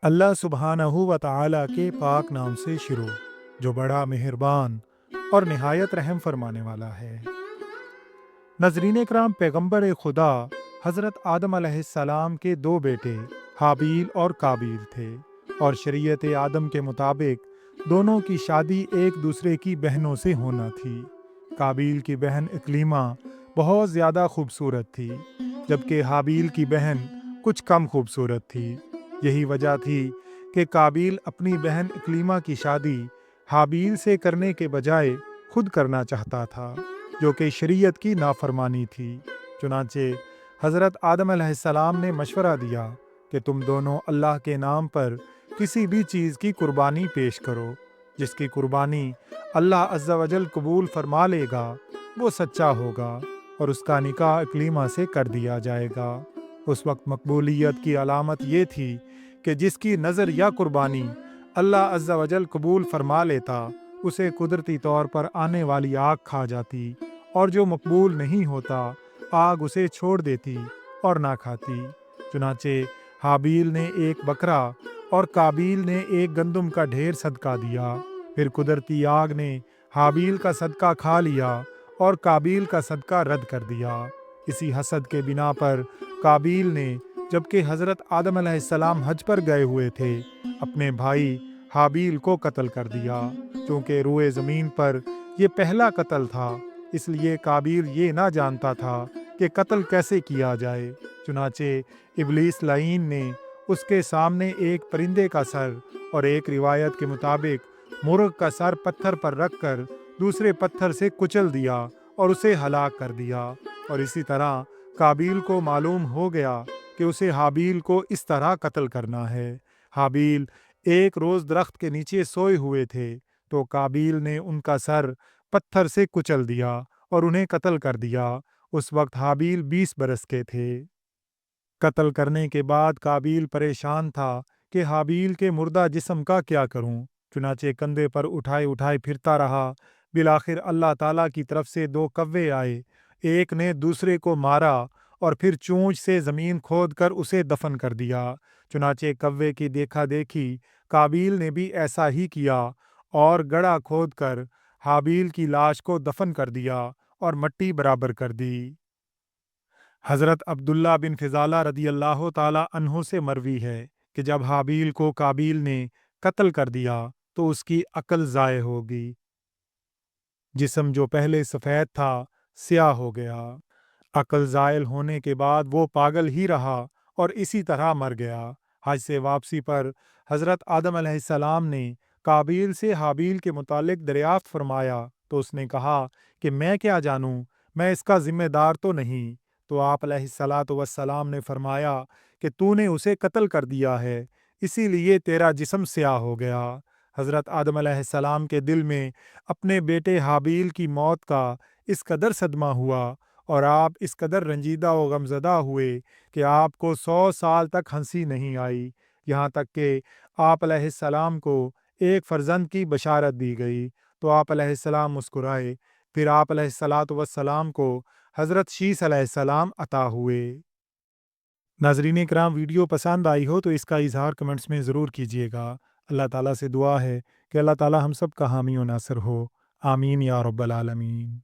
اللہ سبحانہ و تعالیٰ کے پاک نام سے شروع جو بڑا مہربان اور نہایت رحم فرمانے والا ہے۔ ناظرین اکرام، پیغمبر خدا حضرت آدم علیہ السلام کے دو بیٹے حابیل اور قابیل تھے، اور شریعت آدم کے مطابق دونوں کی شادی ایک دوسرے کی بہنوں سے ہونا تھی۔ قابیل کی بہن اکلیمہ بہت زیادہ خوبصورت تھی، جبکہ حابیل کی بہن کچھ کم خوبصورت تھی۔ یہی وجہ تھی کہ قابیل اپنی بہن اکلیمہ کی شادی حابیل سے کرنے کے بجائے خود کرنا چاہتا تھا، جو کہ شریعت کی نافرمانی تھی۔ چنانچہ حضرت آدم علیہ السلام نے مشورہ دیا کہ تم دونوں اللہ کے نام پر کسی بھی چیز کی قربانی پیش کرو، جس کی قربانی اللہ عز و جل قبول فرما لے گا وہ سچا ہوگا، اور اس کا نکاح اکلیمہ سے کر دیا جائے گا۔ اس وقت مقبولیت کی علامت یہ تھی کہ جس کی نظر یا قربانی اللہ عز و جل قبول فرما لیتا اسے قدرتی طور پر آنے والی آگ کھا جاتی، اور جو مقبول نہیں ہوتا آگ اسے چھوڑ دیتی اور نہ کھاتی۔ چنانچہ حابیل نے ایک بکرا اور قابیل نے ایک گندم کا ڈھیر صدقہ دیا۔ پھر قدرتی آگ نے حابیل کا صدقہ کھا لیا اور قابیل کا صدقہ رد کر دیا۔ اسی حسد کے بنا پر قابیل نے، جبکہ حضرت آدم علیہ السلام حج پر گئے ہوئے تھے، اپنے بھائی حابیل کو قتل کر دیا۔ چونکہ روئے زمین پر یہ پہلا قتل تھا، اس لیے قابیل یہ نہ جانتا تھا کہ قتل کیسے کیا جائے۔ چنانچہ ابلیس لعین نے اس کے سامنے ایک پرندے کا سر اور ایک روایت کے مطابق مرغ کا سر پتھر پر رکھ کر دوسرے پتھر سے کچل دیا اور اسے ہلاک کر دیا، اور اسی طرح قابیل کو معلوم ہو گیا کہ اسے حابیل کو اس طرح قتل کرنا ہے۔ حابیل ایک روز درخت کے نیچے سوئے ہوئے تھے تو قابیل نے ان کا سر پتھر سے کچل دیا اور انہیں قتل کر دیا۔ اس وقت حابیل 20 برس کے تھے۔ قتل کرنے کے بعد قابیل پریشان تھا کہ حابیل کے مردہ جسم کا کیا کروں، چنانچہ کندھے پر اٹھائے پھرتا رہا۔ بالآخر اللہ تعالیٰ کی طرف سے 2 کوے آئے، ایک نے دوسرے کو مارا اور پھر چونچ سے زمین کھود کر اسے دفن کر دیا۔ چنانچہ کوے کی دیکھا دیکھی قابیل نے بھی ایسا ہی کیا اور گڑھا کھود کر حابیل کی لاش کو دفن کر دیا اور مٹی برابر کر دی۔ حضرت عبداللہ بن فضالہ رضی اللہ تعالیٰ عنہ سے مروی ہے کہ جب حابیل کو قابیل نے قتل کر دیا تو اس کی عقل ضائع ہو گئی۔ جسم جو پہلے سفید تھا سیاہ ہو گیا۔ عقل زائل ہونے کے بعد وہ پاگل ہی رہا اور اسی طرح مر گیا۔ حج سے واپسی پر حضرت آدم علیہ السلام نے قابیل سے حابیل کے متعلق دریافت فرمایا تو اس نے کہا کہ میں کیا جانوں، میں اس کا ذمہ دار تو نہیں۔ تو آپ علیہ الصلاۃ والسلام نے فرمایا کہ تو نے اسے قتل کر دیا ہے، اسی لیے تیرا جسم سیاہ ہو گیا۔ حضرت آدم علیہ السلام کے دل میں اپنے بیٹے حابیل کی موت کا اس قدر صدمہ ہوا اور آپ اس قدر رنجیدہ و غمزدہ ہوئے کہ آپ کو 100 سال تک ہنسی نہیں آئی، یہاں تک کہ آپ علیہ السلام کو ایک فرزند کی بشارت دی گئی تو آپ علیہ السلام مسکرائے۔ پھر آپ علیہ الصلاۃ والسلام کو حضرت شیث علیہ السلام عطا ہوئے۔ ناظرین اکرام، ویڈیو پسند آئی ہو تو اس کا اظہار کمنٹس میں ضرور کیجیے گا۔ اللہ تعالیٰ سے دعا ہے کہ اللہ تعالیٰ ہم سب کا حامی و ناصر ہو۔ آمین یا رب العالمین۔